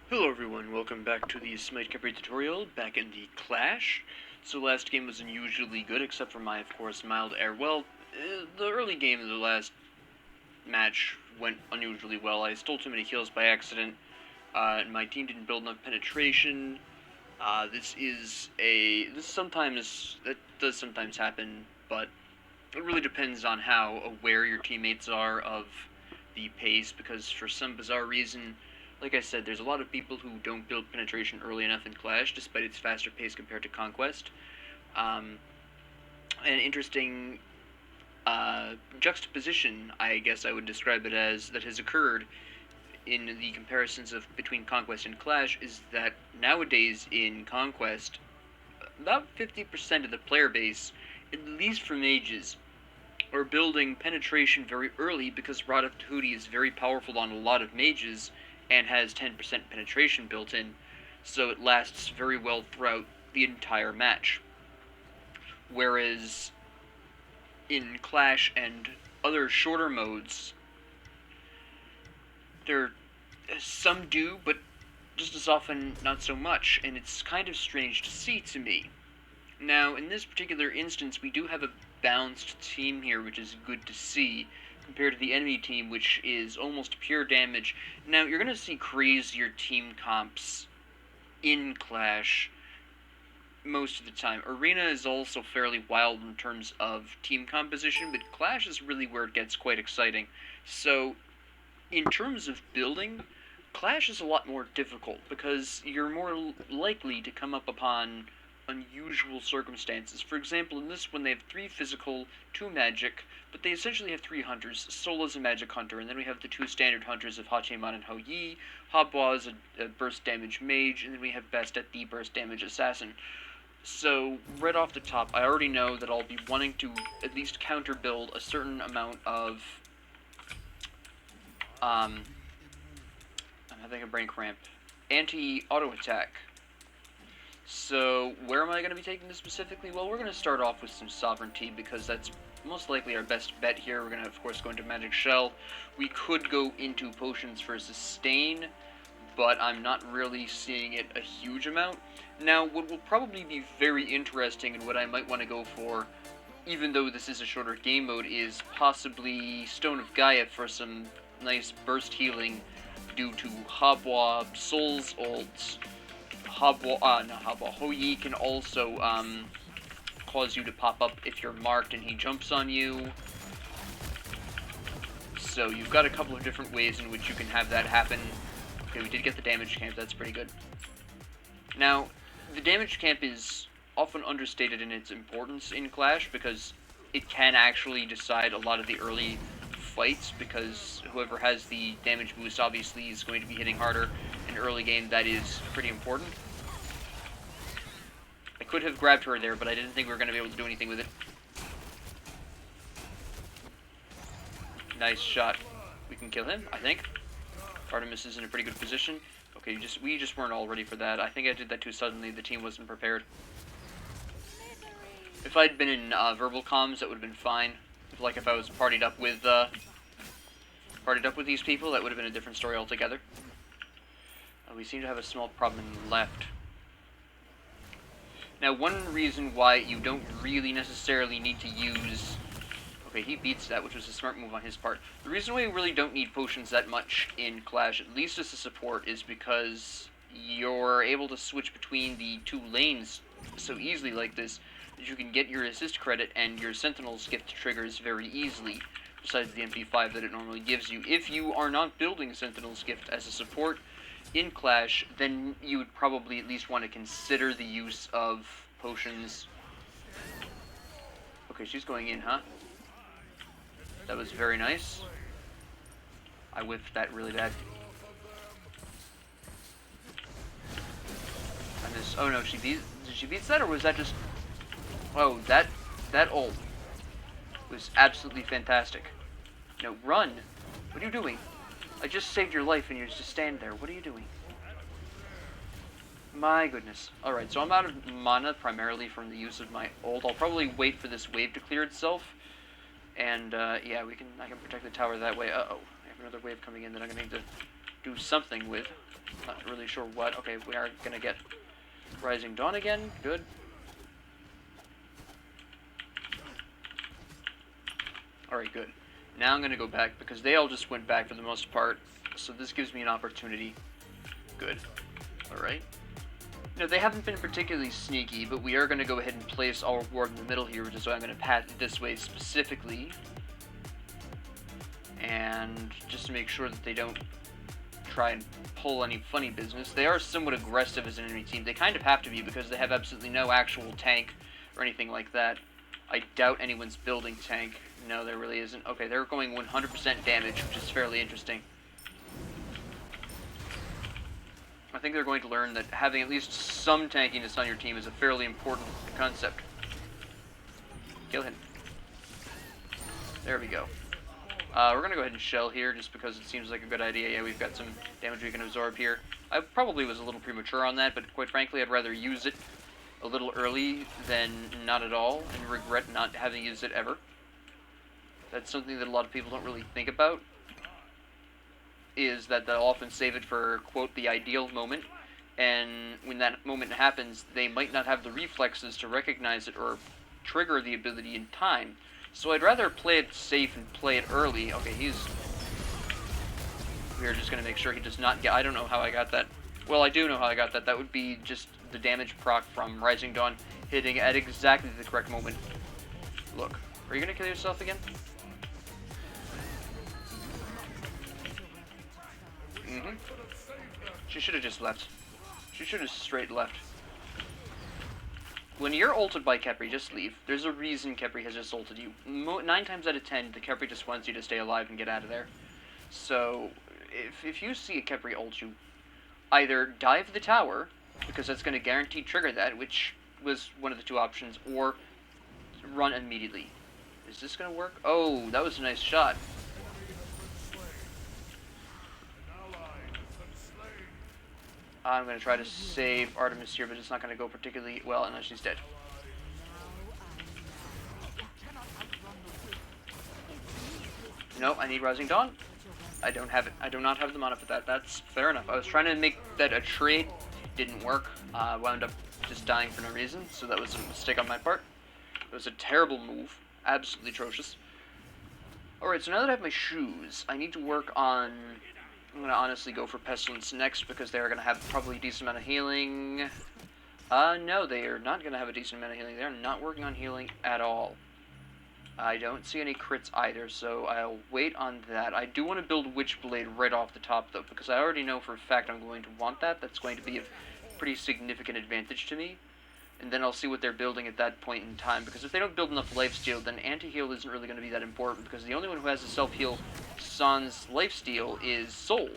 Hello everyone, welcome back to the SMITE Khepri tutorial, back in the Clash. So last game was unusually good, except for my, of course, mild error. Well, the early game of the last match went unusually well. I stole too many kills by accident, and my team didn't build enough penetration. That does sometimes happen, but it really depends on how aware your teammates are of the pace, because for some bizarre reason, like I said, there's a lot of people who don't build penetration early enough in Clash, despite its faster pace compared to Conquest. An interesting juxtaposition, I guess I would describe it as, that has occurred in the comparisons of between Conquest and Clash is that nowadays in Conquest, about 50% of the player base, at least for mages, are building penetration very early because Rod of Tahuti is very powerful on a lot of mages and has 10% penetration built in, so it lasts very well throughout the entire match. Whereas in Clash and other shorter modes, some do, but just as often not so much, and it's kind of strange to see to me. Now, in this particular instance, we do have a balanced team here, which is good to see, compared to the enemy team, which is almost pure damage. Now, you're going to see crazier team comps in Clash most of the time. Arena is also fairly wild in terms of team composition, but Clash is really where it gets quite exciting. So, in terms of building, Clash is a lot more difficult, because you're more likely to come up upon unusual circumstances. For example, in this one they have 3 physical, 2 magic, but they essentially have 3 hunters. Sola's a magic hunter, and then we have the 2 standard hunters of Hachiman and Hou Yi. Habwa is a burst damage mage, and then we have Bastet the burst damage assassin. So, right off the top, I already know that I'll be wanting to at least counter build a certain amount of I'm having a brain cramp. Anti-auto attack. So, where am I going to be taking this specifically? Well, we're going to start off with some Sovereignty, because that's most likely our best bet here. We're going to, of course, go into Magic Shell. We could go into Potions for Sustain, but I'm not really seeing it a huge amount. Now, what will probably be very interesting, and what I might want to go for, even though this is a shorter game mode, is possibly Stone of Gaia for some nice burst healing due to Habwa, Soul's ult. Hou Yi can also cause you to pop up if you're marked and he jumps on you. So you've got a couple of different ways in which you can have that happen. Okay, we did get the damage camp, that's pretty good. Now, the damage camp is often understated in its importance in Clash, because it can actually decide a lot of the early fights, because whoever has the damage boost obviously is going to be hitting harder in early game. That is pretty important. I could have grabbed her there, but I didn't think we were going to be able to do anything with it. Nice shot. We can kill him, I think. Artemis is in a pretty good position. Okay, we just weren't all ready for that. I think I did that too suddenly. The team wasn't prepared. If I'd been in verbal comms, that would have been fine. If I was partied up with these people, that would have been a different story altogether. We seem to have a small problem in left. Now, one reason why you don't really necessarily need to use... Okay, he beats that, which was a smart move on his part. The reason why you really don't need potions that much in Clash, at least as a support, is because you're able to switch between the 2 lanes so easily like this, that you can get your assist credit and your Sentinel's gift triggers very easily, besides the MP5 that it normally gives you. If you are not building Sentinel's gift as a support in Clash, then you would probably at least want to consider the use of potions. Okay, she's going in, huh? That was very nice. I whiffed that really bad. And this, oh no, did she beat that, or was that just... Oh, that ult was absolutely fantastic. No, run! What are you doing? I just saved your life and you're just stand there. What are you doing? My goodness. Alright, so I'm out of mana primarily from the use of my ult. I'll probably wait for this wave to clear itself. And, yeah, I can protect the tower that way. Uh-oh. I have another wave coming in that I'm going to need to do something with. Not really sure what. Okay, we are gonna get Rising Dawn again. Good. Alright, good. Now I'm gonna go back, because they all just went back for the most part, so this gives me an opportunity. Good. Alright. You know, they haven't been particularly sneaky, but we are going to go ahead and place our ward in the middle here, which is why I'm going to pat it this way specifically. And just to make sure that they don't try and pull any funny business. They are somewhat aggressive as an enemy team. They kind of have to be, because they have absolutely no actual tank or anything like that. I doubt anyone's building tank. No, there really isn't. Okay, they're going 100% damage, which is fairly interesting. I think they're going to learn that having at least some tankiness on your team is a fairly important concept. Kill him. There we go. We're going to go ahead and shell here just because it seems like a good idea. Yeah, we've got some damage we can absorb here. I probably was a little premature on that, but quite frankly, I'd rather use it a little early than not at all and regret not having used it ever. That's something that a lot of people don't really think about, is that they'll often save it for, quote, the ideal moment, and when that moment happens, they might not have the reflexes to recognize it or trigger the ability in time. So I'd rather play it safe and play it early. Okay, we're just going to make sure he does not get... I don't know how I got that. Well, I do know how I got that. That would be just the damage proc from Rising Dawn hitting at exactly the correct moment. Look, are you going to kill yourself again? She should have just left. She should have straight left. When you're ulted by Khepri, just leave. There's a reason Khepri has just ulted you. 9 times out of 10, the Khepri just wants you to stay alive and get out of there. So, if you see a Khepri ult you, either dive the tower, because that's going to guarantee trigger that, which was one of the 2 options, or run immediately. Is this going to work? Oh, that was a nice shot. I'm going to try to save Artemis here, but it's not going to go particularly well unless she's dead. No, I need Rising Dawn. I don't have it. I do not have the mana for that. That's fair enough. I was trying to make that a trade. Didn't work. Wound up just dying for no reason, so that was a mistake on my part. It was a terrible move. Absolutely atrocious. Alright, so now that I have my shoes, I need to work on... I'm going to honestly go for Pestilence next, because they're going to have probably a decent amount of healing. No, they are not going to have a decent amount of healing. They're not working on healing at all. I don't see any crits either, so I'll wait on that. I do want to build Witchblade right off the top, though, because I already know for a fact I'm going to want that. That's going to be a pretty significant advantage to me. And then I'll see what they're building at that point in time, because if they don't build enough lifesteal, then anti-heal isn't really going to be that important, because the only one who has a self-heal sans lifesteal is Soul.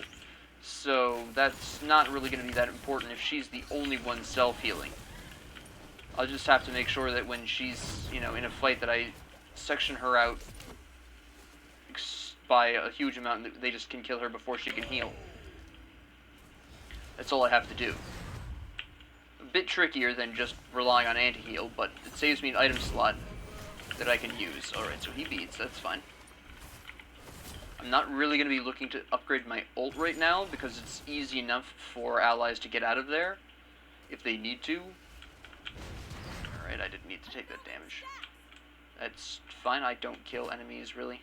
So that's not really going to be that important if she's the only one self-healing. I'll just have to make sure that when she's, you know, in a fight that I section her out by a huge amount, they just can kill her before she can heal. That's all I have to do. A bit trickier than just relying on anti-heal, but it saves me an item slot that I can use. Alright, so he beats, that's fine. I'm not really going to be looking to upgrade my ult right now, because it's easy enough for allies to get out of there, if they need to. Alright, I didn't need to take that damage. That's fine, I don't kill enemies, really.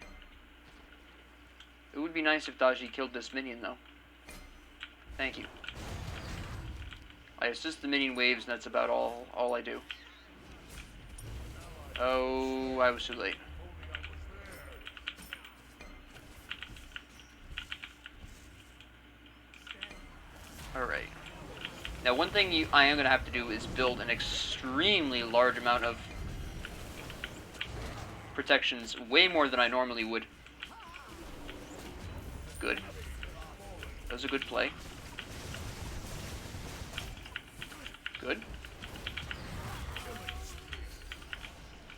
It would be nice if Daji killed this minion, though. Thank you. I assist the minion waves, and that's about all I do. Oh, I was too late. Alright. Now, one thing I am going to have to do is build an extremely large amount of protections, way more than I normally would. Good. That was a good play. Good.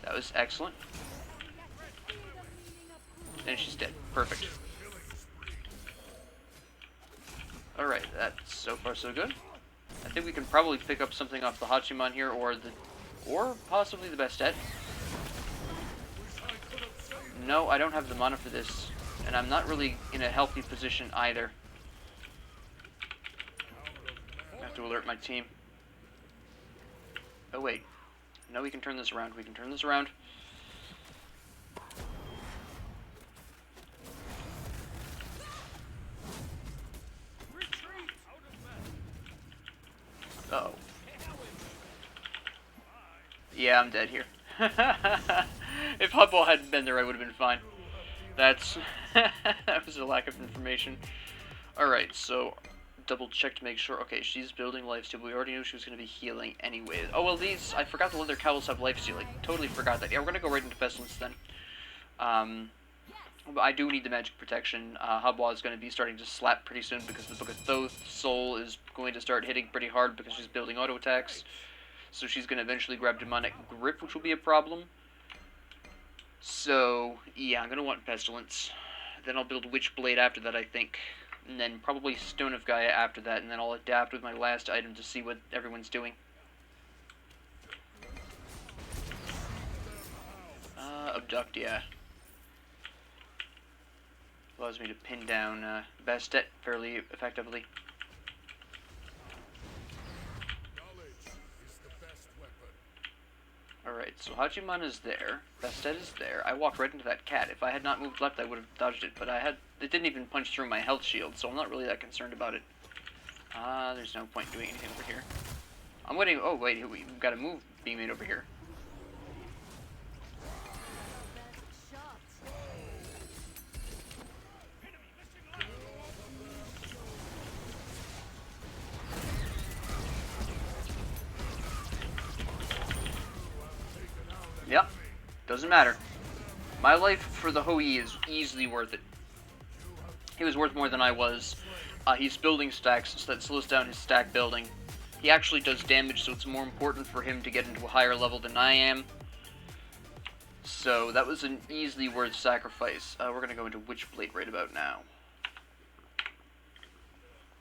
That was excellent. And she's dead. Perfect. Alright, that's so far so good. I think we can probably pick up something off the Hachiman here, or possibly the Bastet. No, I don't have the mana for this, and I'm not really in a healthy position either. to alert my team. Oh wait. No, we can turn this around. We can turn this around. Uh-oh. Yeah, I'm dead here. If Hubble hadn't been there, I would have been fine. That's... that was a lack of information. Alright, so... double check to make sure. Okay, she's building lifesteal. We already knew she was going to be healing anyway. Oh, well, these... I forgot the leather cowls have lifesteal. I totally forgot that. Yeah, we're going to go right into Pestilence then. But I do need the magic protection. Hubwa is going to be starting to slap pretty soon because the Book of Thoth Soul is going to start hitting pretty hard because she's building auto attacks. So she's going to eventually grab Demonic Grip, which will be a problem. So, yeah, I'm going to want Pestilence. Then I'll build Witchblade after that, I think. And then probably Stone of Gaia after that, and then I'll adapt with my last item to see what everyone's doing. Abduct, yeah. Allows me to pin down Bastet fairly effectively. Alright, so Hachiman is there. Bastet is there. I walked right into that cat. If I had not moved left, I would have dodged it, but it didn't even punch through my health shield, so I'm not really that concerned about it. There's no point doing anything over here. I'm waiting. Oh, wait, we've got a move being made over here. Yep, doesn't matter. My life for the Hoi is easily worth it. He was worth more than I was. He's building stacks, so that slows down his stack building. He actually does damage, so it's more important for him to get into a higher level than I am. So that was an easily worth sacrifice. We're going to go into Witchblade right about now.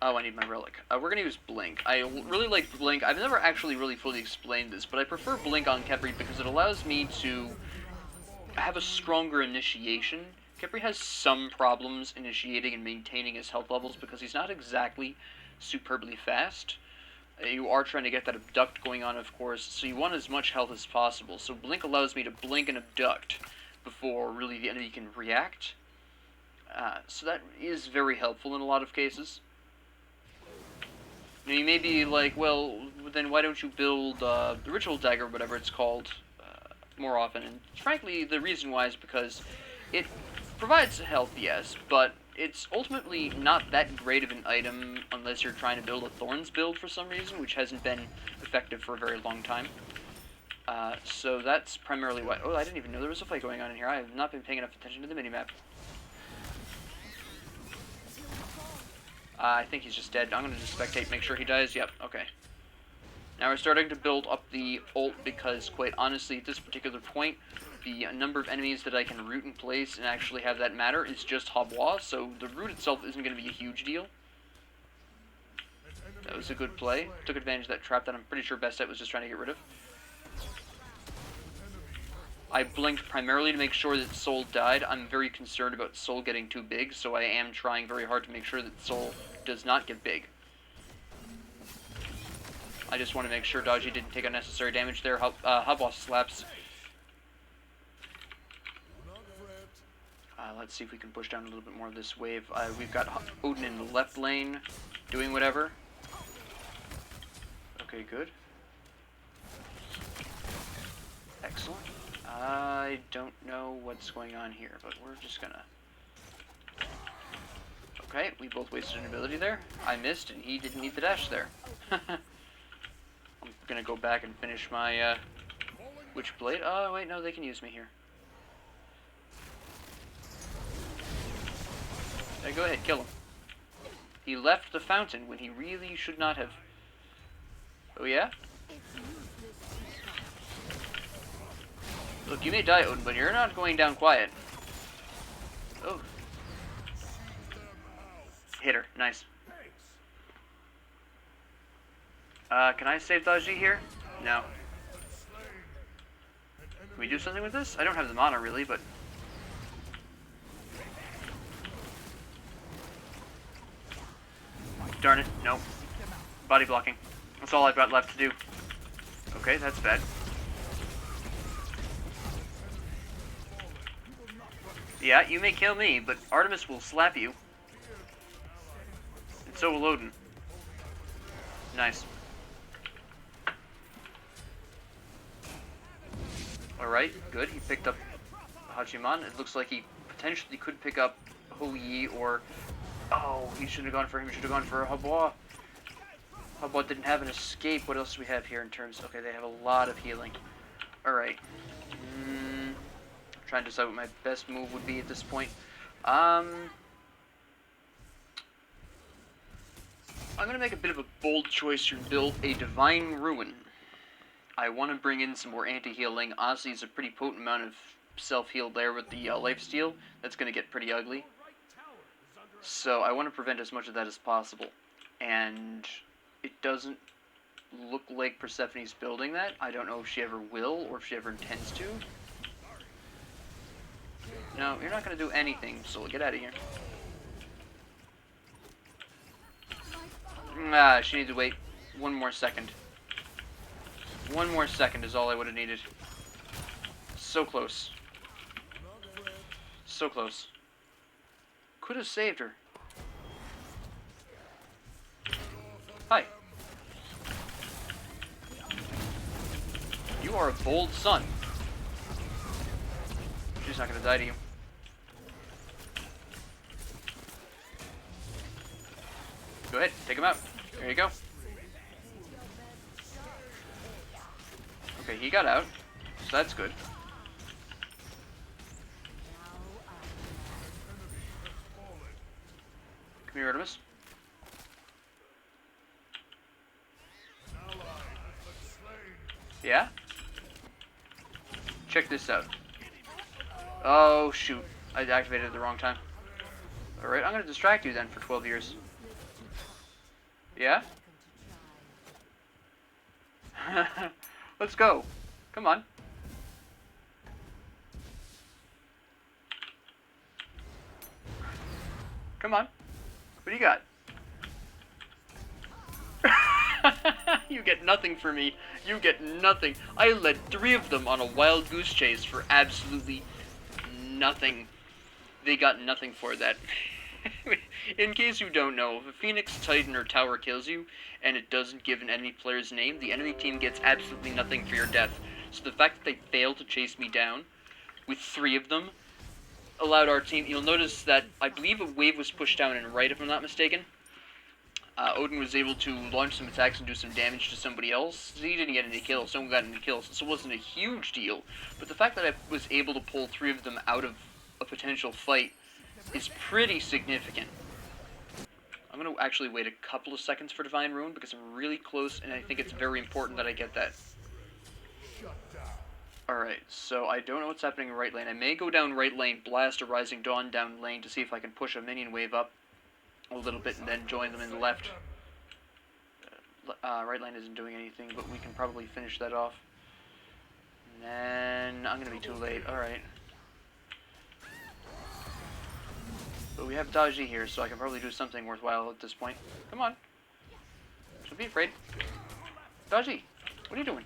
Oh, I need my relic. We're going to use Blink. I really like Blink. I've never actually really fully explained this, but I prefer Blink on Khepri because it allows me to have a stronger initiation. Khepri has some problems initiating and maintaining his health levels because he's not exactly superbly fast. You are trying to get that abduct going on, of course, so you want as much health as possible. So Blink allows me to blink and abduct before really the enemy can react. So that is very helpful in a lot of cases. You may be like, well, then why don't you build the Ritual Dagger, or whatever it's called, more often? And frankly, the reason why is because it provides health, yes, but it's ultimately not that great of an item unless you're trying to build a Thorns build for some reason, which hasn't been effective for a very long time. So that's primarily why... Oh, I didn't even know there was a fight going on in here. I have not been paying enough attention to the minimap. I think he's just dead. I'm going to just spectate, make sure he dies. Yep, okay. Now we're starting to build up the ult because, quite honestly, at this particular point, the number of enemies that I can root in place and actually have that matter is just Hobwa, so the root itself isn't going to be a huge deal. That was a good play. Took advantage of that trap that I'm pretty sure Bastet was just trying to get rid of. I blinked primarily to make sure that Soul died. I'm very concerned about Soul getting too big, so I am trying very hard to make sure that Soul does not get big. I just want to make sure Dodgy didn't take unnecessary damage there. Hubwa slaps. Let's see if we can push down a little bit more of this wave. We've got Odin in the left lane, doing whatever. Okay, good. Excellent. I don't know what's going on here, but we're just gonna... Okay, we both wasted an ability there. I missed, and he didn't need the dash there. I'm gonna go back and finish my Witchblade. Oh, wait, no, they can use me here. Yeah, go ahead, kill him. He left the fountain when he really should not have. Oh, yeah? Look, you may die, Odin, but you're not going down quiet. Oh. Hit her. Nice. Can I save Daji here? No. Can we do something with this? I don't have the mana, really, but... Darn it. Nope. Body blocking. That's all I've got left to do. Okay, that's bad. Yeah, you may kill me, but Artemis will slap you. And so will Odin. Nice. Alright, good. He picked up Hachiman. It looks like he potentially could pick up Hou-Yi or... Oh, he should have gone for him. He should have gone for Habois. Habois didn't have an escape. What else do we have here in terms... Okay, they have a lot of healing. Alright. Trying to decide what my best move would be at this point. I'm going to make a bit of a bold choice to build a Divine Ruin. I want to bring in some more anti-healing. Honestly, it's a pretty potent amount of self-heal there with the lifesteal. That's going to get pretty ugly. So I want to prevent as much of that as possible. And it doesn't look like Persephone's building that. I don't know if she ever will or if she ever intends to. No, you're not going to do anything, so get out of here. Ah, she needs to wait one more second. One more second is all I would have needed. So close. So close. Could have saved her. Hi. You are a bold son. She's not going to die to you. Go ahead, take him out. There you go. Okay, he got out, so that's good. Come here, Artemis. Yeah? Check this out. Oh, shoot. I activated it at the wrong time. Alright, I'm going to distract you then for 12 years. Yeah? Let's go. Come on. Come on. What do you got? You get nothing for me. You get nothing. I led 3 of them on a wild goose chase for absolutely nothing. They got nothing for that. In case you don't know, if a Phoenix, Titan, or Tower kills you, and it doesn't give an enemy player's name, the enemy team gets absolutely nothing for your death. So the fact that they failed to chase me down, with 3 of them, allowed our team... You'll notice that, I believe a wave was pushed down and right, if I'm not mistaken. Odin was able to launch some attacks and do some damage to somebody else. He didn't get any kills, someone got any kills, so it wasn't a huge deal. But the fact that I was able to pull 3 of them out of a potential fight is pretty significant. I'm going to actually wait a couple of seconds for Divine Ruin because I'm really close and I think it's very important that I get that. Alright, so I don't know what's happening in right lane. I may go down right lane, blast a Rising Dawn down lane to see if I can push a minion wave up a little bit and then join them in the left. Right lane isn't doing anything, but we can probably finish that off. And then I'm going to be too late. Alright. But we have Daji here, so I can probably do something worthwhile at this point. Come on. Don't be afraid. Daji, what are you doing?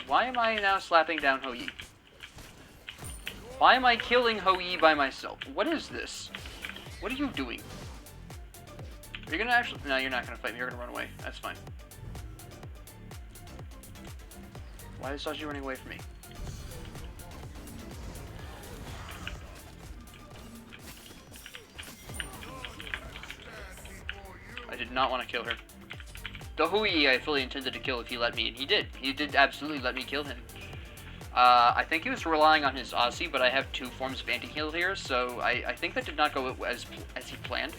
Why am I now slapping down Hou-Yi? Why am I killing Hou-Yi by myself? What is this? What are you doing? Are you gonna actually... No, you're not gonna fight me. You're gonna run away. That's fine. Why is Daji running away from me? I did not want to kill her. The Hou-Yi I fully intended to kill if he let me, and he did. He did absolutely let me kill him. I think he was relying on his Aussie, but I have 2 forms of anti-heal here, so I think that did not go as he planned.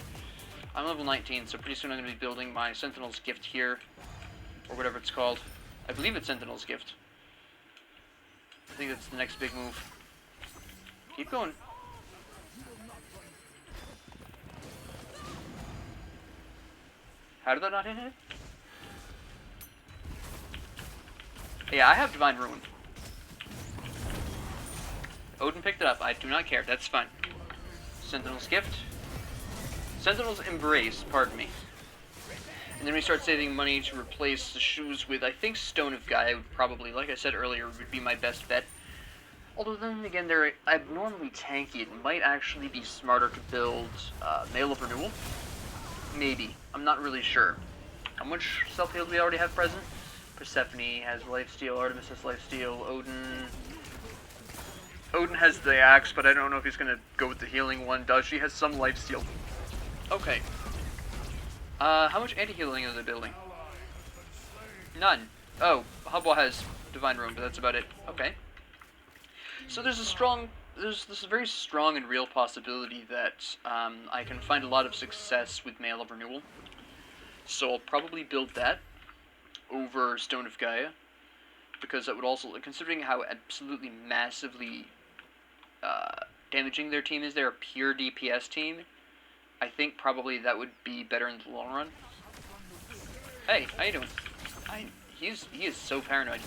I'm level 19, so pretty soon I'm going to be building my Sentinel's Gift here, or whatever it's called. I believe it's Sentinel's Gift. I think that's the next big move. Keep going. How did that not hit it? Yeah, I have Divine Ruin. Odin picked it up. I do not care. That's fine. Sentinel's Gift. Sentinel's Embrace, pardon me. And then we start saving money to replace the shoes with, I think, Stone of Gaia would probably, like I said earlier, would be my best bet. Although then again, they're abnormally tanky. It might actually be smarter to build Mail of Renewal. Maybe. I'm not really sure. How much self-heal do we already have present? Persephone has lifesteal, Artemis has lifesteal, Odin has the axe, but I don't know if he's gonna go with the healing one. Does she has some lifesteal? Okay. How much anti-healing is the building? None. Oh, Hubble has Divine Ruin, but that's about it. Okay. So there's this very strong and real possibility that I can find a lot of success with Mail of Renewal. So I'll probably build that over Stone of Gaia, because that would also, considering how absolutely massively damaging their team is, they're a pure DPS team, I think probably that would be better in the long run. Hey, how you doing? He is so paranoid.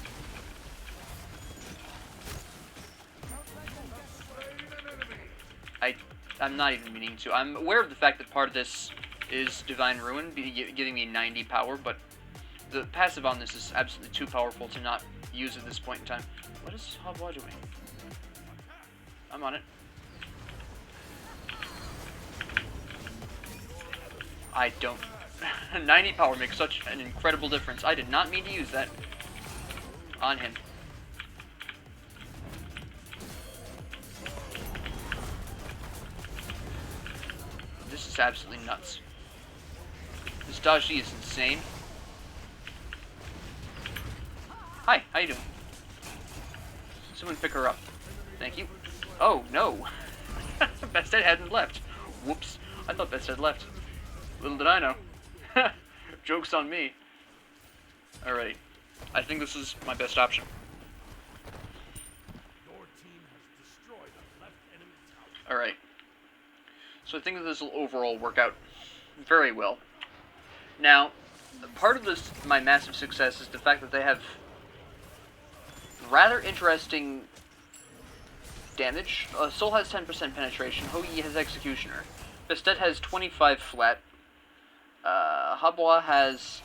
I'm not even meaning to. I'm aware of the fact that part of this is Divine Ruin, giving me 90 power, but the passive on this is absolutely too powerful to not use at this point in time. What is Hubba doing? I'm on it. I don't... 90 power makes such an incredible difference. I did not mean to use that on him. This is absolutely nuts. This Daji is insane. Hi, how you doing? Someone pick her up. Thank you. Oh, no. Bested hadn't left. Whoops. I thought Bested left. Little did I know. Joke's on me. Alright. I think this is my best option. Alright. So I think that this will overall work out very well. Now, part of this, my massive success, is the fact that they have rather interesting damage. Soul has 10% penetration. Hoyi has Executioner. Bestet has 25 flat. Habwa has,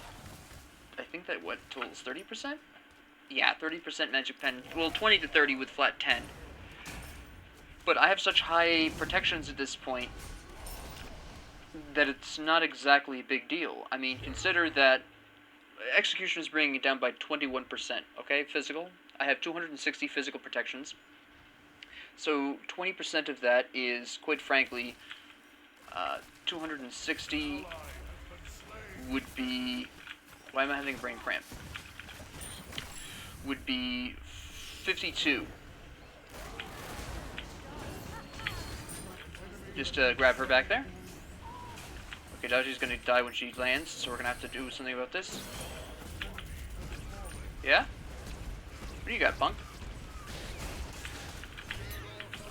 I think that, what, totals 30%? Yeah, 30% magic pen. Well, 20 to 30 with flat 10. But I have such high protections at this point that it's not exactly a big deal. I mean, consider that Execution is bringing it down by 21%, okay, physical. I have 260 physical protections. So 20% of that is, quite frankly, 260 would be... Why am I having a brain cramp? Would be 52. Just grab her back there. Okay, Daji's gonna die when she lands, so we're gonna have to do something about this. Yeah? What do you got, punk?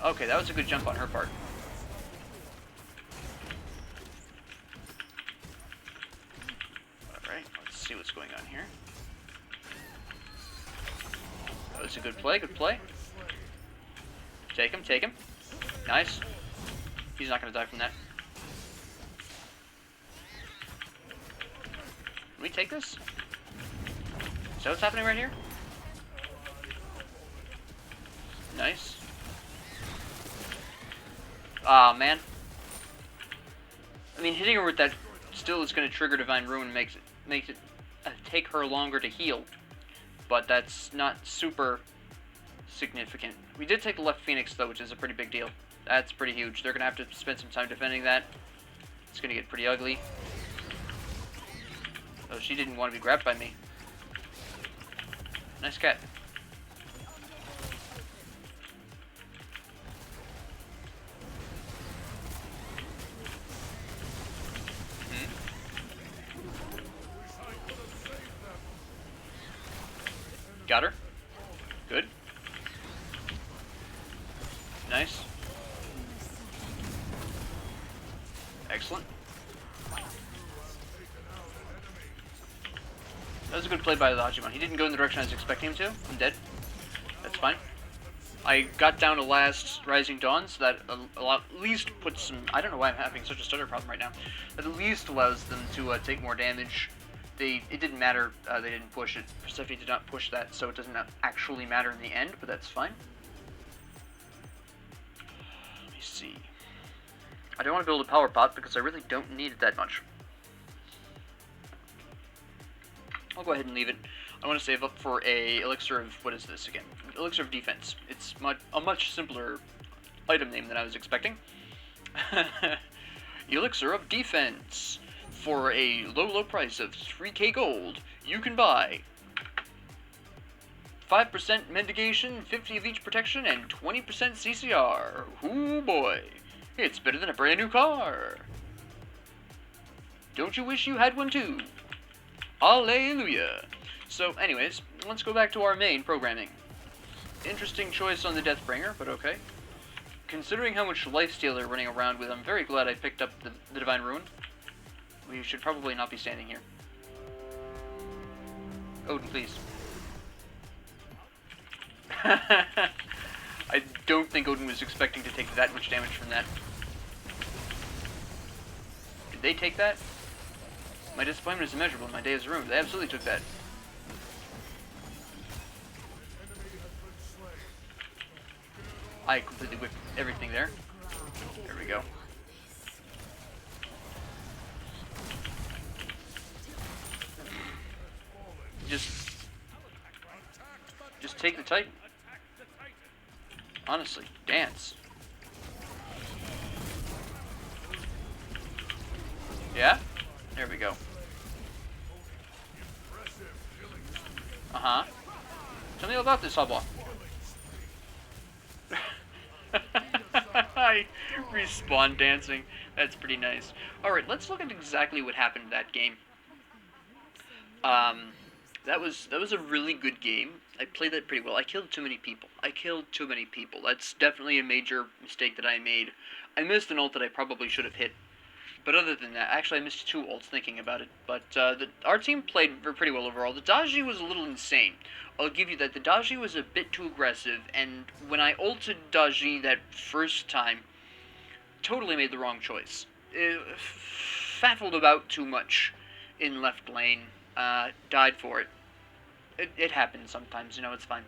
Okay, that was a good jump on her part. Alright, let's see what's going on here. That was a good play, good play. Take him, take him. Nice. He's not gonna die from that. Can we take this? Is that what's happening right here? Nice. Ah, man. I mean, hitting her with that still is going to trigger Divine Ruin, makes it take her longer to heal. But that's not super significant. We did take the left Phoenix, though, which is a pretty big deal. That's pretty huge. They're going to have to spend some time defending that. It's going to get pretty ugly. Oh, she didn't want to be grabbed by me. Nice cat. Got her. Good. Nice. Excellent. That was a good play by the Hachiman. He didn't go in the direction I was expecting him to. I'm dead. That's fine. I got down to last Rising Dawn, so that at least puts some... I don't know why I'm having such a stutter problem right now. That at least allows them to take more damage it didn't matter. They didn't push it. Persephone did not push that, so it doesn't actually matter in the end. But that's fine. Let me see. I don't want to build a power pot because I really don't need it that much. I'll go ahead and leave it. I want to save up for a elixir of, what is this again? Elixir of defense. It's a much simpler item name than I was expecting. Elixir of defense. For a low price of 3k gold, you can buy 5% mitigation, 50 of each protection, and 20% CCR. Ooh boy, it's better than a brand new car. Don't you wish you had one too? Hallelujah. So anyways, let's go back to our main programming. Interesting choice on the Deathbringer, but okay. Considering how much lifesteal they're running around with, I'm very glad I picked up the Divine Ruin. We should probably not be standing here. Odin, please. I don't think Odin was expecting to take that much damage from that. Did they take that? My disappointment is immeasurable. My day is ruined. They absolutely took that. I completely whipped everything there. There we go. Just take the Titan. Honestly, dance. Yeah? There we go. Uh-huh. Tell me about this, Hubba. I respawn dancing. That's pretty nice. Alright, let's look at exactly what happened in that game. That was a really good game. I played that pretty well. I killed too many people. That's definitely a major mistake that I made. I missed an ult that I probably should have hit. But other than that, actually I missed 2 ults thinking about it. But our team played pretty well overall. The Daji was a little insane. I'll give you that. The Daji was a bit too aggressive, and when I ulted Daji that first time, totally made the wrong choice. Faffled about too much in left lane. Died for it. It happens sometimes, you know, it's fine.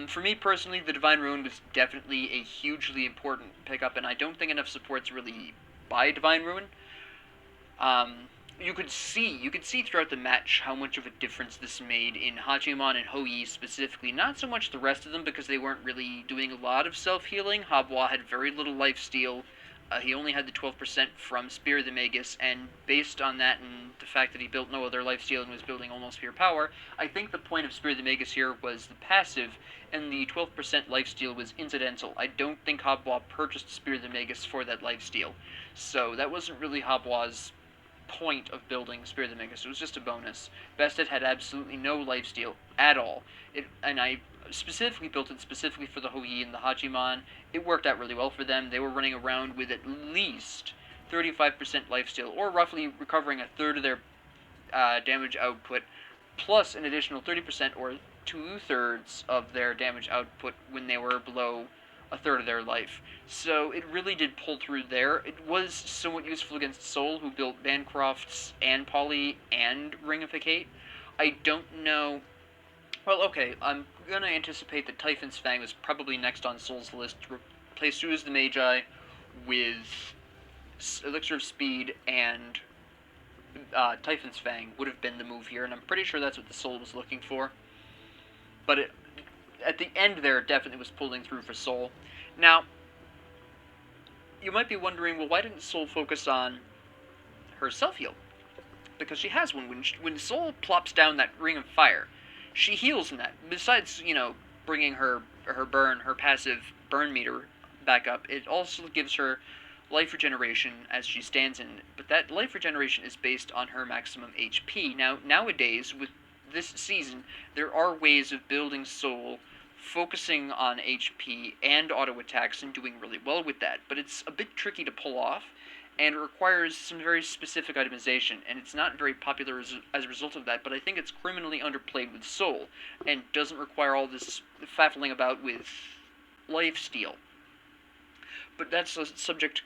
For me personally, the Divine Ruin was definitely a hugely important pickup, and I don't think enough supports really buy Divine Ruin. You could see throughout the match how much of a difference this made in Hachimon and Hou-Yi specifically. Not so much the rest of them, because they weren't really doing a lot of self-healing. Habwa had very little lifesteal. He only had the 12% from Spear of the Magus, and based on that and the fact that he built no other lifesteal and was building almost pure power, I think the point of Spear of the Magus here was the passive, and the 12% lifesteal was incidental. I don't think Habwa purchased Spear of the Magus for that lifesteal, so that wasn't really Habwa's point of building Spear of the Magus. It was just a bonus. Bested had absolutely no lifesteal at all, and I specifically built it specifically for the Hou-Yi and the Hachimon. It worked out really well for them. They were running around with at least 35% lifesteal, or roughly recovering a third of their damage output, plus an additional 30% or 2/3 of their damage output when they were below a third of their life. So it really did pull through there. It was somewhat useful against Sol, who built Bancrofts and Poly and Ring of Hecate. I don't know. Well, okay, I'm going to anticipate that Typhon's Fang was probably next on Sol's list to replace Suez the Magi with Elixir of Speed, and Typhon's Fang would have been the move here, and I'm pretty sure that's what the Sol was looking for. But at the end there, it definitely was pulling through for Sol. Now, you might be wondering, well, why didn't Sol focus on her self-heal? Because she has one. When Sol plops down that Ring of Fire, she heals in that. Besides, you know, bringing her passive burn meter back up, it also gives her life regeneration as she stands in it. But that life regeneration is based on her maximum HP. Now, nowadays, with this season, there are ways of building Sol, focusing on HP and auto attacks and doing really well with that. But it's a bit tricky to pull off, and it requires some very specific itemization, and it's not very popular as a result of that, but I think it's criminally underplayed with Sol, and doesn't require all this faffling about with lifesteal. But that's a subject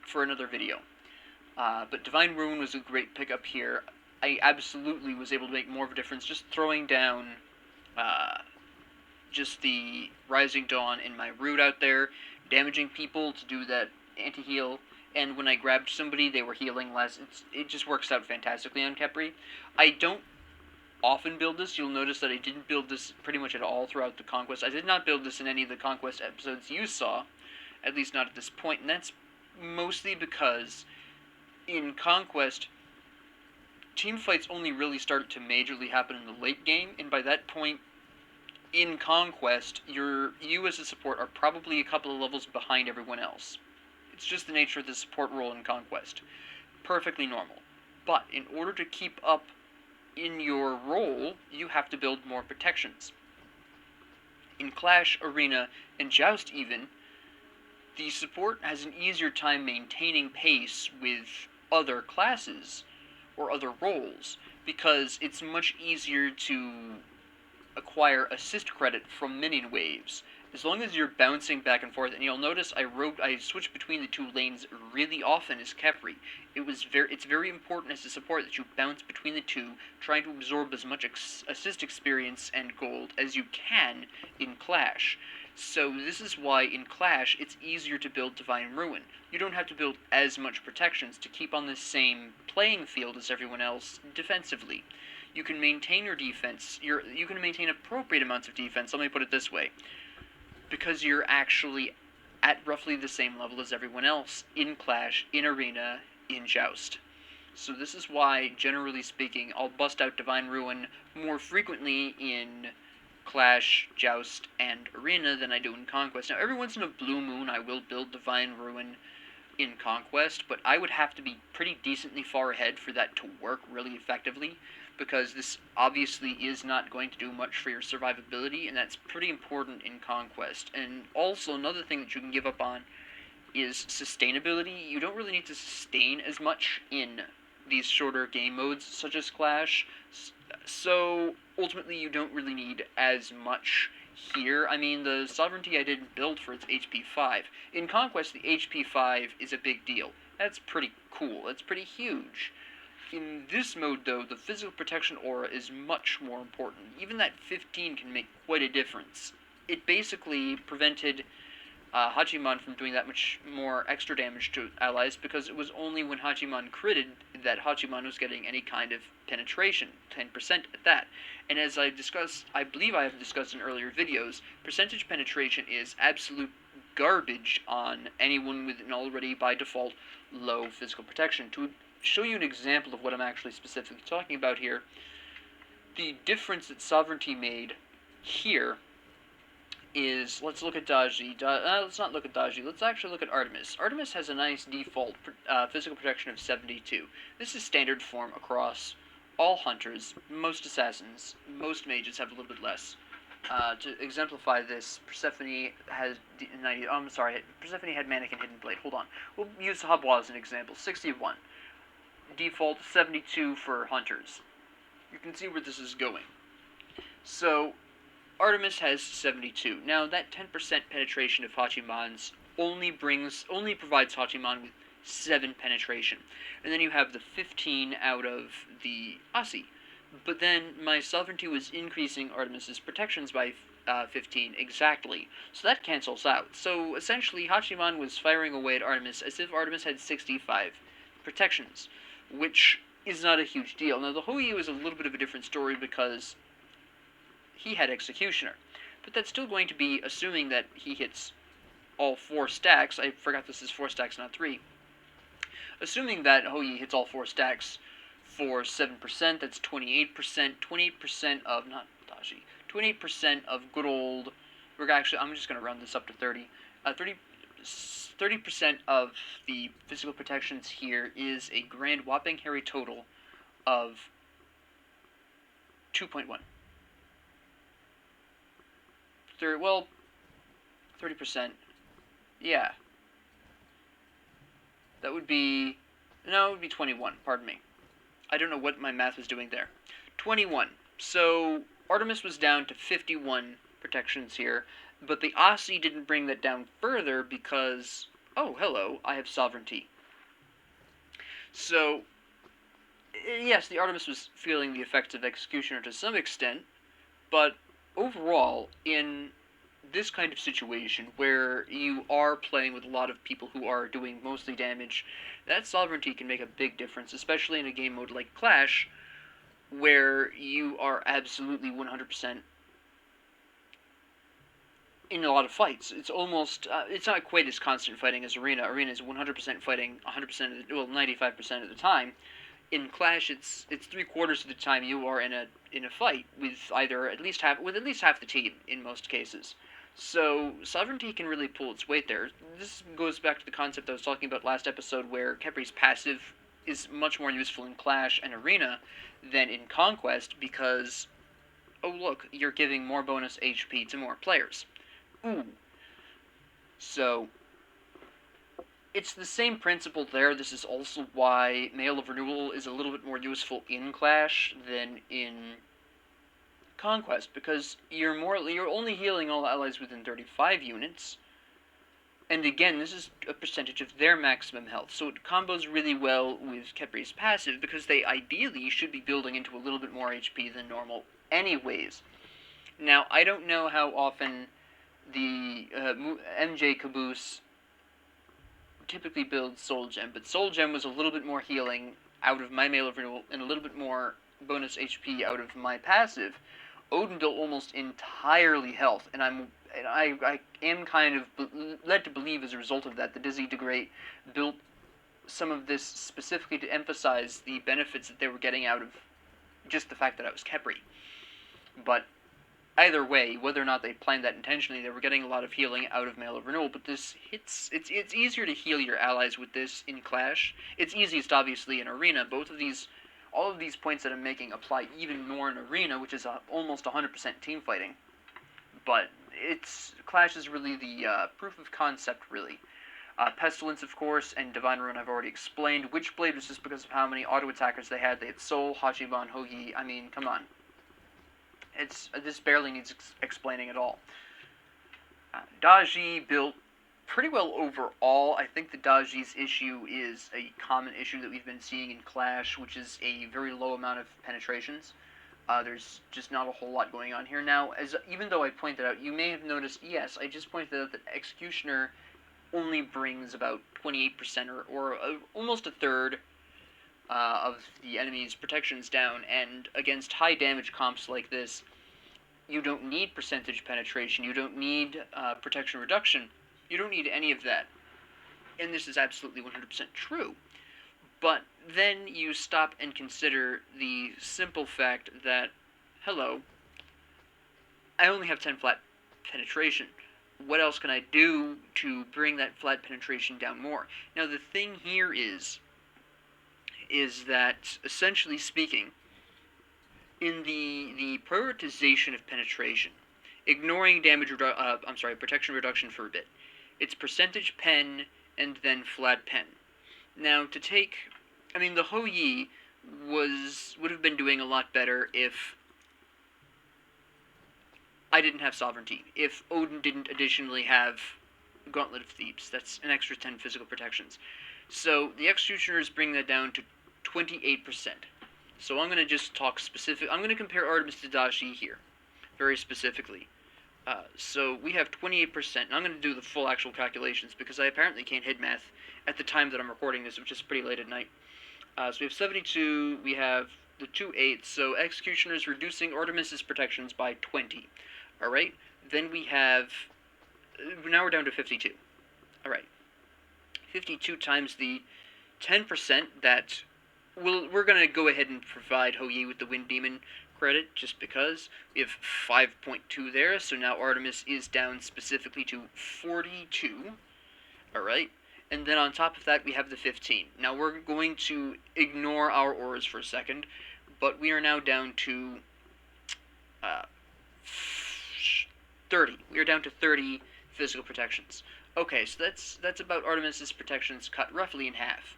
for another video. But Divine Ruin was a great pickup here. I absolutely was able to make more of a difference just throwing down just the Rising Dawn in my root out there, damaging people to do that anti-heal, and when I grabbed somebody, they were healing less. It just works out fantastically on Khepri. I don't often build this. You'll notice that I didn't build this pretty much at all throughout the Conquest. I did not build this in any of the Conquest episodes you saw, at least not at this point, and that's mostly because in Conquest, team fights only really started to majorly happen in the late game, and by that point, in Conquest, you as a support are probably a couple of levels behind everyone else. It's just the nature of the support role in Conquest. Perfectly normal. But in order to keep up in your role, you have to build more protections. In Clash, Arena, and Joust even, the support has an easier time maintaining pace with other classes or other roles, because it's much easier to acquire assist credit from minion waves. As long as you're bouncing back and forth, and you'll notice I switched between the two lanes really often as Khepri. It's very important as a support that you bounce between the two, trying to absorb as much assist experience and gold as you can in Clash. So this is why in Clash it's easier to build Divine Ruin. You don't have to build as much protections to keep on the same playing field as everyone else defensively. You can maintain your defense. You can maintain appropriate amounts of defense. Let me put it this way. Because you're actually at roughly the same level as everyone else in Clash, in Arena, in Joust. So this is why, generally speaking, I'll bust out Divine Ruin more frequently in Clash, Joust, and Arena than I do in Conquest. Now, every once in a blue moon, I will build Divine Ruin in Conquest, but I would have to be pretty decently far ahead for that to work really effectively, because this obviously is not going to do much for your survivability, and that's pretty important in Conquest. And also, another thing that you can give up on is sustainability. You don't really need to sustain as much in these shorter game modes, such as Clash, so ultimately you don't really need as much here. I mean, the Sovereignty I didn't build for its HP 5. In Conquest, the HP 5 is a big deal. That's pretty cool. That's pretty huge. In this mode, though, the physical protection aura is much more important. Even that 15 can make quite a difference. It basically prevented Hachiman from doing that much more extra damage to allies, because it was only when Hachiman critted that Hachiman was getting any kind of penetration, 10% at that. And as I believe I have discussed in earlier videos, percentage penetration is absolute garbage on anyone with an already, by default, low physical protection. To show you an example of what I'm actually specifically talking about here, the difference that Sovereignty made here is, let's look at Daji. Let's not look at Daji. Let's actually look at Artemis. Artemis has a nice default physical protection of 72. This is standard form across all hunters, most assassins, most mages have a little bit less. To exemplify this, Persephone has 90. I'm sorry, Persephone had Mannequin Hidden Blade. Hold on. We'll use Habwa as an example. 61. Default 72 for hunters. You can see where this is going. So Artemis has 72. Now, that 10% penetration of Hachiman's only provides Hachiman with 7 penetration. And then you have the 15 out of the Asi. But then my Sovereignty was increasing Artemis's protections by 15 exactly. So that cancels out. So essentially, Hachiman was firing away at Artemis as if Artemis had 65 protections, which is not a huge deal. Now, the Hoyu is a little bit of a different story because he had Executioner. But that's still going to be assuming that he hits all 4 stacks. I forgot this is 4 stacks, not 3. Assuming that Hoyu hits all 4 stacks for 7%, that's 28%. 28% of, not Daji, 28% of good old, I'm just going to round this up to 30. 30% of the physical protections here is a grand whopping hairy total of 2.1. Well, 30%. Yeah. That would be... No, it would be 21, pardon me. I don't know what my math was doing there. 21. So, Artemis was down to 51 protections here, but the Asi didn't bring that down further because... Oh, hello, I have Sovereignty. So, yes, the Artemis was feeling the effects of Executioner to some extent, but overall, in this kind of situation where you are playing with a lot of people who are doing mostly damage, that sovereignty can make a big difference, especially in a game mode like Clash, where you are absolutely 100% in a lot of fights. It's almost, it's not quite as constant fighting as Arena. Arena is 100% fighting 100% of the, well, 95% of the time. In Clash, it's 3/4 of the time you are in a fight with at least half the team in most cases. So sovereignty can really pull its weight there. This goes back to the concept I was talking about last episode, where Khepri's passive is much more useful in Clash and Arena than in Conquest because, oh look, you're giving more bonus HP to more players. Ooh. So it's the same principle there. This is also why Mail of Renewal is a little bit more useful in Clash than in Conquest, because you're only healing all allies within 35 units. And again, this is a percentage of their maximum health, so it combos really well with Khepri's passive, because they ideally should be building into a little bit more HP than normal anyways. Now, I don't know how often the MJ Caboose typically builds Soul Gem, but Soul Gem was a little bit more healing out of my Mail of Renewal and a little bit more bonus HP out of my passive. Odin built almost entirely health, and I am kind of led to believe as a result of that Dizzy the Great built some of this specifically to emphasize the benefits that they were getting out of just the fact that I was Khepri. But either way, whether or not they planned that intentionally, they were getting a lot of healing out of Mail of Renewal, but this hits... It's easier to heal your allies with this in Clash. It's easiest, obviously, in Arena. All of these points that I'm making apply even more in Arena, which is almost 100% team fighting. But Clash is really the proof of concept, really. Pestilence, of course, and Divine Ruin I've already explained. Witchblade was just because of how many auto-attackers they had. They had Soul, Hachiban, Hogi. I mean, come on. This barely needs explaining at all. Daji built pretty well overall. I think the Daji's issue is a common issue that we've been seeing in Clash, which is a very low amount of penetrations. There's just not a whole lot going on here. Now, even though I pointed out, you may have noticed, yes, I just pointed out that Executioner only brings about 28% or almost a third of the enemy's protections down, and against high damage comps like this, you don't need percentage penetration, you don't need protection reduction, you don't need any of that. And this is absolutely 100% true. But then you stop and consider the simple fact that, hello, I only have 10 flat penetration. What else can I do to bring that flat penetration down more? Now the thing here is that, essentially speaking, in the prioritization of penetration, ignoring protection reduction for a bit, it's percentage pen and then flat pen. Now, the Ho Yi would have been doing a lot better if I didn't have Sovereignty, if Odin didn't additionally have Gauntlet of Thebes. That's an extra 10 physical protections. So the Executioners bring that down to 28%. So I'm going to just talk specific. I'm going to compare Artemis to Dashi here, very specifically. So we have 28%, and I'm going to do the full actual calculations because I apparently can't hit math at the time that I'm recording this, which is pretty late at night. So we have 72, we have the 2/8, so Executioners reducing Artemis's protections by 20. Alright, then we have, now we're down to 52. Alright, 52 times the 10% that, we're going to go ahead and provide Ho Yi with the Wind Demon credit, just because. We have 5.2 there, so now Artemis is down specifically to 42. Alright, and then on top of that we have the 15. Now we're going to ignore our auras for a second, but we are now down to 30. We are down to 30 physical protections. Okay, so that's about Artemis's protections cut roughly in half.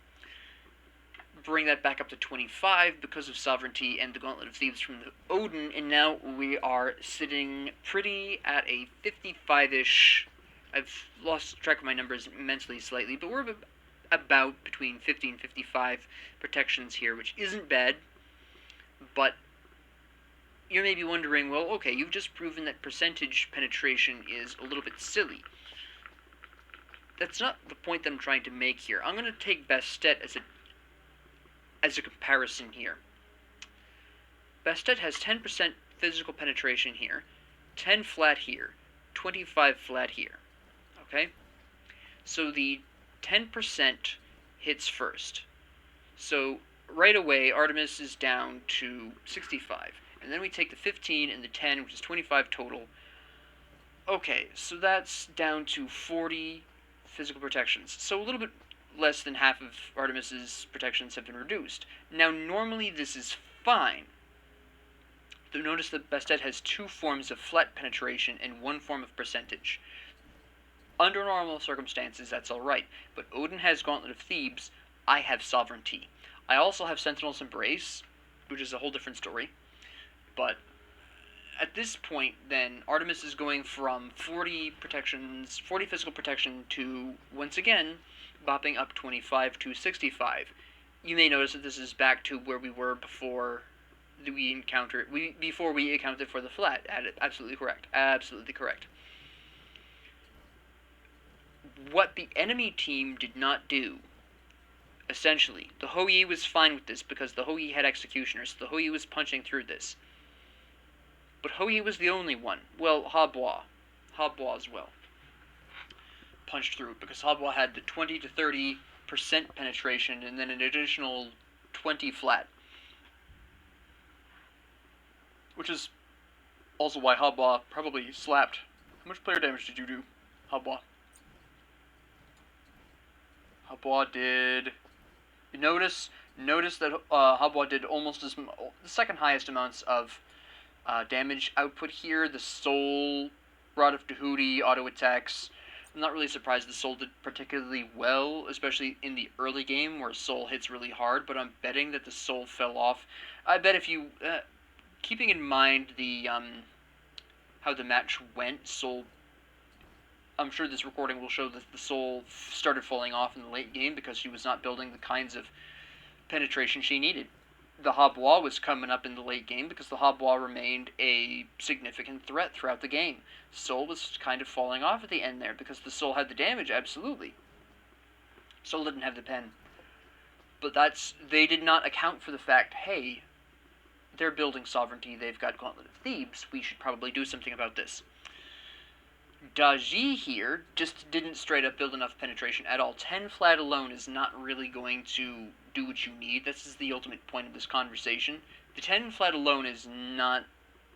Bring that back up to 25 because of Sovereignty and the Gauntlet of Thebes from the Odin, and now we are sitting pretty at a 55-ish. I've lost track of my numbers immensely slightly, but about between 50 and 55 protections here, which isn't bad, but you may be wondering, well, okay, you've just proven that percentage penetration is a little bit silly. That's not the point that I'm trying to make here. I'm going to take Bastet as a comparison here. Bastet has 10% physical penetration here, 10 flat here, 25 flat here. Okay? So the 10% hits first. So right away, Artemis is down to 65. And then we take the 15 and the 10, which is 25 total. Okay, so that's down to 40 physical protections. So a little bit less than half of Artemis's protections have been reduced. Now, normally this is fine. Notice that Bastet has two forms of flat penetration and one form of percentage. Under normal circumstances, that's alright, but Odin has Gauntlet of Thebes, I have Sovereignty. I also have Sentinel's Embrace, which is a whole different story, but at this point, then, Artemis is going from 40 physical protection to, once again, bopping up 25 to 65. You may notice that this is back to where we were before we accounted for the flat. Absolutely correct. Absolutely correct. What the enemy team did not do, essentially, the Hou-Yi was fine with this because the Hou-Yi had Executioners, so the Hou-Yi was punching through this. But Hou-Yi was the only one. Well, Habois as well, punched through, because Habois had the 20 to 30% penetration and then an additional 20 flat. Which is also why Habois probably slapped. How much player damage did you do, Habois? Habois did... Notice that Habois did almost the second highest amounts of damage output here. The Soul, Rod of Tahuti, auto attacks. I'm not really surprised the Soul did particularly well, especially in the early game where Soul hits really hard, but I'm betting that the Soul fell off. I bet if you... keeping in mind the how the match went, Soul... I'm sure this recording will show that the Soul started falling off in the late game because she was not building the kinds of penetration she needed. The Habois was coming up in the late game because the Habois remained a significant threat throughout the game. Soul was kind of falling off at the end there because the Soul had the damage, absolutely. Soul didn't have the pen. But they did not account for the fact, hey, they're building Sovereignty, they've got Gauntlet of Thebes, we should probably do something about this. Daji here just didn't straight up build enough penetration at all. 10 flat alone is not really going to do what you need. This is the ultimate point of this conversation. The 10 flat alone is not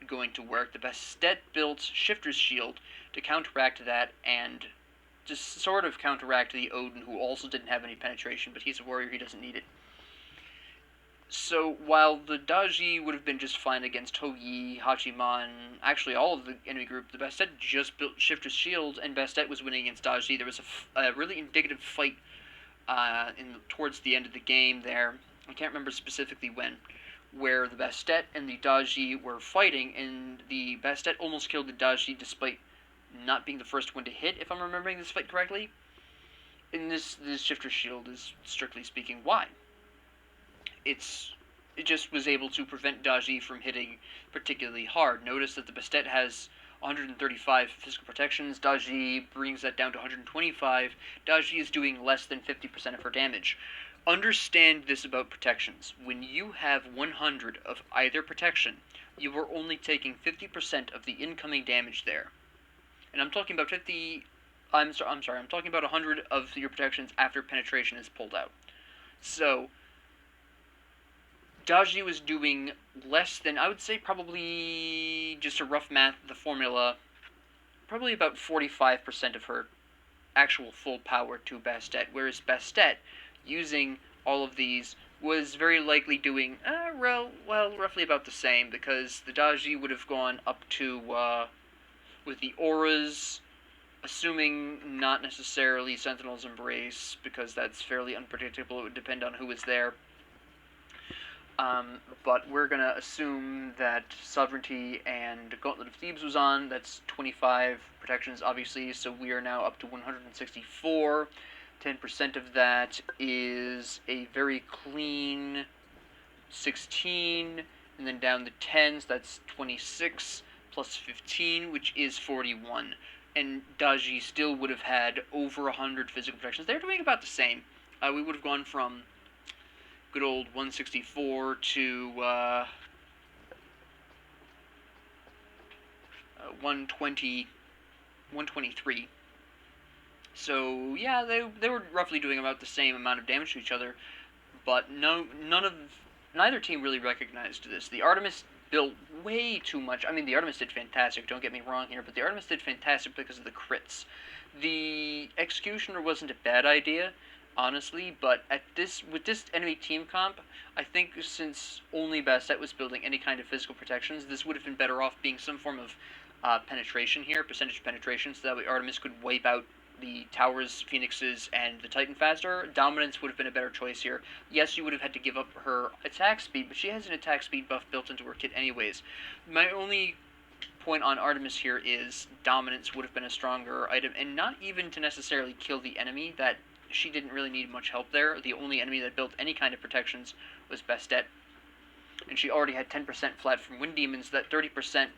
going to work. The Bastet built Shifter's Shield to counteract that and just sort of counteract the Odin, who also didn't have any penetration, but he's a warrior, he doesn't need it. So, while the Daji would have been just fine against Hou-Yi, Hachiman, actually all of the enemy group, the Bastet just built Shifter's Shield, and Bastet was winning against Daji. There was a really indicative fight towards the end of the game there. I can't remember specifically when, where the Bastet and the Daji were fighting, and the Bastet almost killed the Daji despite not being the first one to hit, if I'm remembering this fight correctly. And this Shifter's Shield is, strictly speaking, why? It just was able to prevent Daji from hitting particularly hard. Notice that the Bastet has 135 physical protections. Daji brings that down to 125. Daji is doing less than 50% of her damage. Understand this about protections. When you have 100 of either protection, you are only taking 50% of the incoming damage there. And I'm talking about I'm talking about 100 of your protections after penetration is pulled out. So Daji was doing less than, I would say probably, just a rough math of the formula, probably about 45% of her actual full power to Bastet, whereas Bastet, using all of these, was very likely doing, roughly about the same, because the Daji would have gone up to, with the auras, assuming not necessarily Sentinel's Embrace, because that's fairly unpredictable, it would depend on who was there. But we're going to assume that Sovereignty and Gauntlet of Thebes was on. That's 25 protections, obviously, so we are now up to 164. 10% of that is a very clean 16, and then down the 10s, that's 26, plus 15, which is 41. And Daji still would have had over 100 physical protections. They're doing about the same. We would have gone from good old 164 to 120, 123. So yeah, they were roughly doing about the same amount of damage to each other, but neither team really recognized this. The Artemis built way too much. I mean, the Artemis did fantastic, don't get me wrong here, but the Artemis did fantastic because of the crits. The Executioner wasn't a bad idea, honestly, but with this enemy team comp, I think since only Bastet was building any kind of physical protections, this would have been better off being some form of penetration here, percentage penetration, so that way Artemis could wipe out the Towers, Phoenixes, and the Titan faster. Dominance would have been a better choice here. Yes, you would have had to give up her attack speed, but she has an attack speed buff built into her kit anyways. My only point on Artemis here is Dominance would have been a stronger item, and not even to necessarily kill the enemy. That she didn't really need much help there. The only enemy that built any kind of protections was Bastet, and she already had 10% flat from Wind Demons. That 30%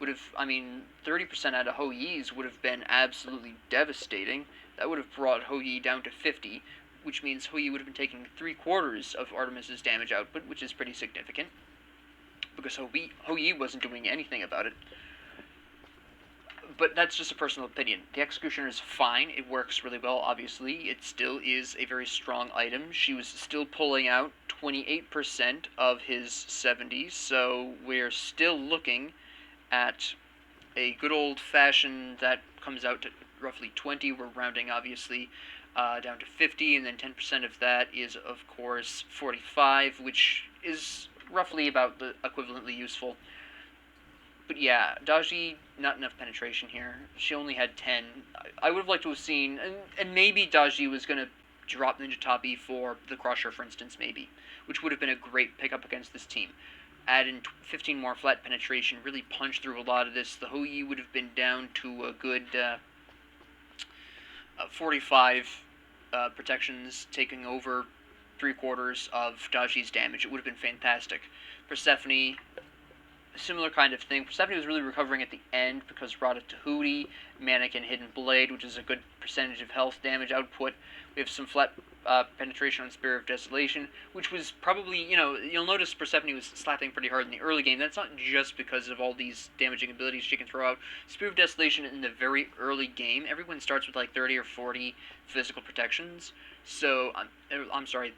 would have, 30% out of Ho Yi's would have been absolutely devastating. That would have brought Ho Yi down to 50, which means Ho Yi would have been taking 3/4 of Artemis's damage output, which is pretty significant, because Ho Yi wasn't doing anything about it. But that's just a personal opinion. The Executioner is fine. It works really well, obviously. It still is a very strong item. She was still pulling out 28% of his 70s, so we're still looking at a good old-fashioned that comes out to roughly 20. We're rounding, obviously, down to 50, and then 10% of that is, of course, 45, which is roughly about the equivalently useful. But yeah, Daji, not enough penetration here. She only had 10. I would have liked to have seen, and maybe Daji was going to drop Ninja Tabi for the Crusher, for instance, maybe, which would have been a great pickup against this team. Add in 15 more flat penetration, really punch through a lot of this. The Ho Yi would have been down to a good 45 protections, taking over 3/4 of Daji's damage. It would have been fantastic. Persephone, similar kind of thing. Persephone was really recovering at the end because Rod of Tahuti, Mannequin, Hidden Blade, which is a good percentage of health damage output. We have some flat penetration on Spear of Desolation, which was probably, you'll notice Persephone was slapping pretty hard in the early game. That's not just because of all these damaging abilities she can throw out. Spear of Desolation in the very early game, everyone starts with like 30 or 40 physical protections. So, I'm sorry,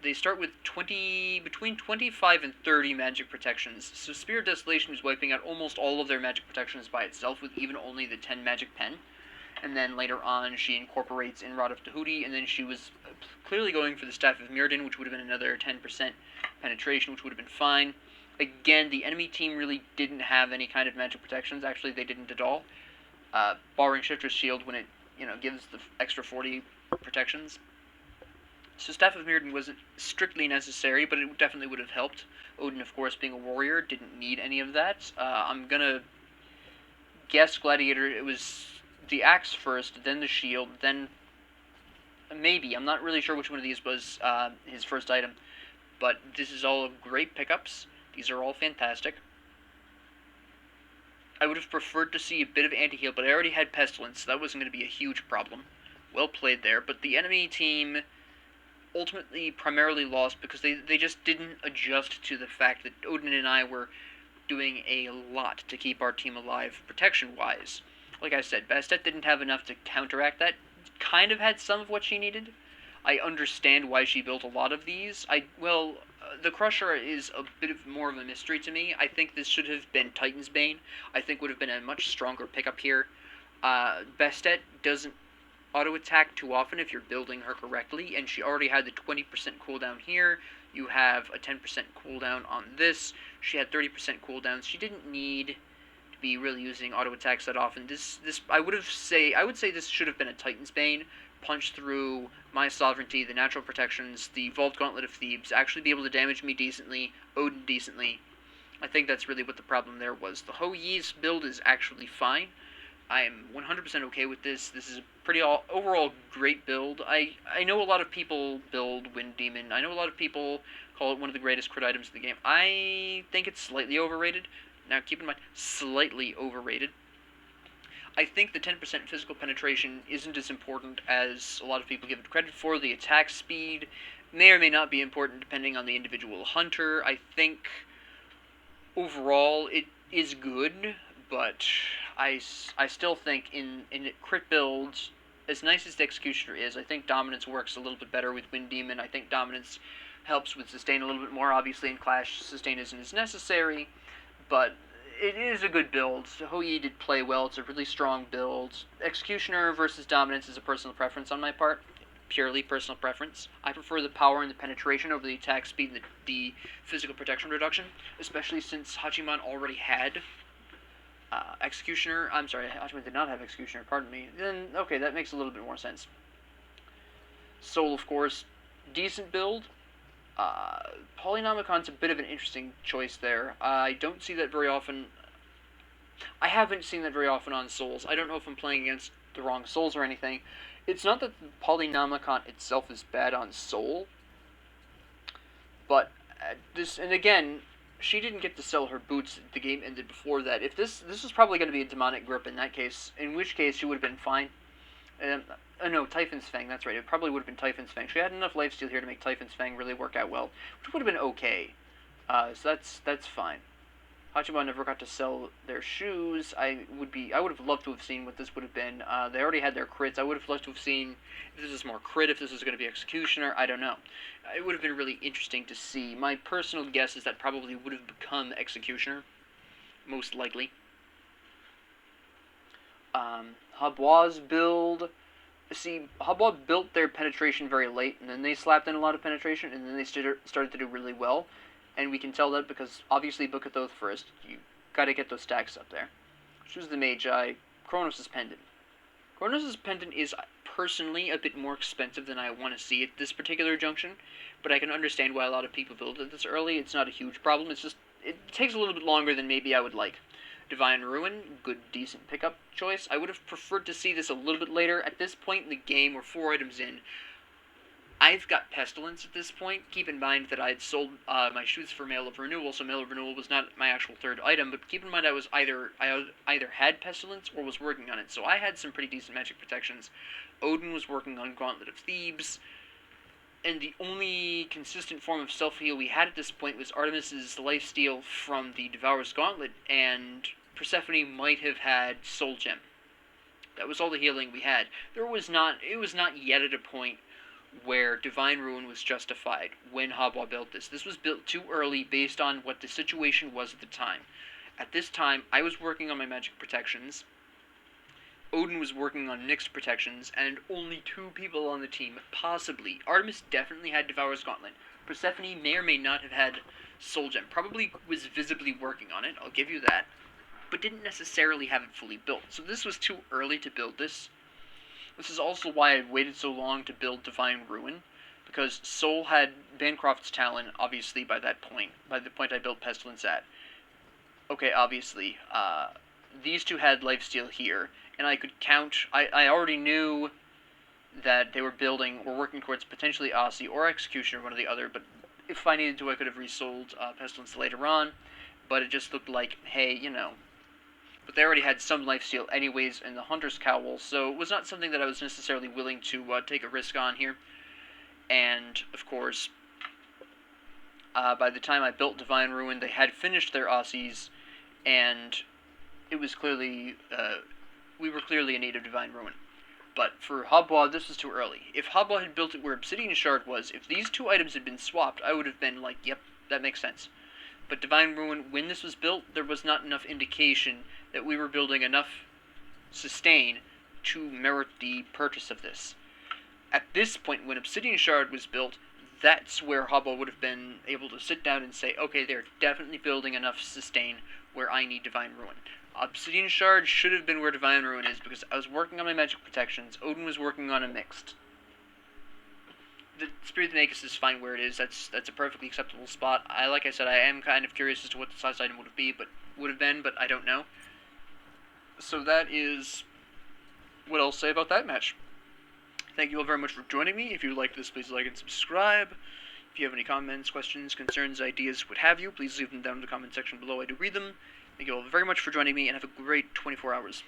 they start with between 25 and 30 magic protections. So Spear of Desolation was wiping out almost all of their magic protections by itself with even only the 10 magic pen. And then later on, she incorporates in Rod of Tahuti, and then she was clearly going for the Staff of Mirrodin, which would have been another 10% penetration, which would have been fine. Again, the enemy team really didn't have any kind of magic protections. Actually, they didn't at all. Barring Shifter's Shield when it, gives the extra 40 protections. So Staff of Mirrodin wasn't strictly necessary, but it definitely would have helped. Odin, of course, being a warrior, didn't need any of that. I'm gonna guess Gladiator, it was the axe first, then the shield, then maybe, I'm not really sure which one of these was his first item, but this is all great pickups. These are all fantastic. I would have preferred to see a bit of anti-heal, but I already had Pestilence, so that wasn't going to be a huge problem. Well played there, but the enemy team ultimately primarily lost because they just didn't adjust to the fact that Odin and I were doing a lot to keep our team alive protection-wise. Like I said, Bastet didn't have enough to counteract that. Kind of had some of what she needed. I understand why she built a lot of these. The Crusher is a bit more of a mystery to me. I think this should have been Titan's Bane. I think would have been a much stronger pickup here. Bastet doesn't auto-attack too often if you're building her correctly, and she already had the 20% cooldown here. You have a 10% cooldown on this. She had 30% cooldowns. She didn't need be really using auto attacks that often. I would say this should have been a Titan's Bane. Punch through my sovereignty, the natural protections, the Vault Gauntlet of Thebes, actually be able to damage me decently, Odin decently. I think that's really what the problem there was. The Ho Yi's build is actually fine, I am 100% okay with this. This is a pretty overall great build. I know a lot of people build Wind Demon. I know a lot of people call it one of the greatest crit items in the game. I think it's slightly overrated. Now, keep in mind, slightly overrated. I think the 10% physical penetration isn't as important as a lot of people give it credit for. The attack speed may or may not be important depending on the individual hunter. I think overall it is good, but I still think in crit builds, as nice as the Executioner is, I think Dominance works a little bit better with Wind Demon. I think Dominance helps with Sustain a little bit more. Obviously in Clash, Sustain isn't as necessary, but it is a good build. Hou Yi did play well. It's a really strong build. Executioner versus Dominance is a personal preference on my part. Purely personal preference. I prefer the power and the penetration over the attack speed and the physical protection reduction, especially since Hachiman already had Executioner. I'm sorry, Hachiman did not have Executioner, pardon me. Then, okay, that makes a little bit more sense. Soul, of course, decent build. Polynomicon's a bit of an interesting choice there. I don't see that very often. I haven't seen that very often on Souls. I don't know if I'm playing against the wrong Souls or anything. It's not that the Polynomicon itself is bad on Soul, but and again, she didn't get to sell her boots. The game ended before that. If this was probably going to be a demonic grip in that case, in which case she would have been fine. No, Typhon's Fang, that's right. It probably would have been Typhon's Fang. She had enough lifesteal here to make Typhon's Fang really work out well, which would have been okay. So that's fine. Hachiman never got to sell their shoes. I would have loved to have seen what this would have been. They already had their crits. I would have loved to have seen if this was more crit, if this was going to be Executioner. I don't know. It would have been really interesting to see. My personal guess is that probably would have become Executioner, most likely. Habois build. See, Habois built their penetration very late, and then they slapped in a lot of penetration, and then they started to do really well. And we can tell that because, obviously, Book of Thoth first. You gotta get those stacks up there. Choose the Magi. Kronos' Pendant. Kronos' Pendant is, personally, a bit more expensive than I want to see at this particular junction, but I can understand why a lot of people build it this early. It's not a huge problem. It's just, it takes a little bit longer than maybe I would like. Divine Ruin, good, decent pickup choice. I would have preferred to see this a little bit later. At this point in the game, we're 4 items in. I've got Pestilence at this point. Keep in mind that I had sold my shoes for Mail of Renewal, so Mail of Renewal was not my actual third item, but keep in mind I either had Pestilence or was working on it, so I had some pretty decent magic protections. Odin was working on Gauntlet of Thebes, and the only consistent form of self-heal we had at this point was Artemis's lifesteal from the Devourer's Gauntlet, and Persephone might have had Soul Gem. That was all the healing we had. It was not yet at a point where Divine Ruin was justified when Habois built this. This was built too early based on what the situation was at the time. At this time, I was working on my magic protections, Odin was working on Nyx's protections, and only 2 people on the team, possibly. Artemis definitely had Devourer's Gauntlet. Persephone may or may not have had Soul Gem. Probably was visibly working on it, I'll give you that, but didn't necessarily have it fully built. So this was too early to build this. This is also why I waited so long to build Divine Ruin, because Soul had Bancroft's Talon, obviously, by the point I built Pestilence at. Okay, obviously, these 2 had lifesteal here, and I could count, I already knew that they were working towards potentially Aussie or Executioner, one or the other, but if I needed to, I could have resold Pestilence later on, but it just looked like, hey, you know. But they already had some lifesteal anyways in the Hunter's Cowl, so it was not something that I was necessarily willing to take a risk on here. And, of course, by the time I built Divine Ruin, they had finished their Aussies, and it was clearly, we were clearly in need of Divine Ruin. But for Habois, this was too early. If Habois had built it where Obsidian Shard was, if these 2 items had been swapped, I would have been like, yep, that makes sense. But Divine Ruin, when this was built, there was not enough indication that we were building enough sustain to merit the purchase of this. At this point, when Obsidian Shard was built, that's where Habois would have been able to sit down and say, okay, they're definitely building enough sustain where I need Divine Ruin. Obsidian Shard should have been where Divine Ruin is, because I was working on my magic protections, Odin was working on a mixed. The Spirit of the Magus is fine where it is. That's a perfectly acceptable spot. Like I said, I am kind of curious as to what the size item would have been, but I don't know. so that is what I'll say about that match. Thank you all very much for joining me. If you liked this, please like and subscribe. If you have any comments, questions, concerns, ideas, what have you, please leave them down in the comment section below. I do read them. Thank you all very much for joining me, and have a great 24 hours.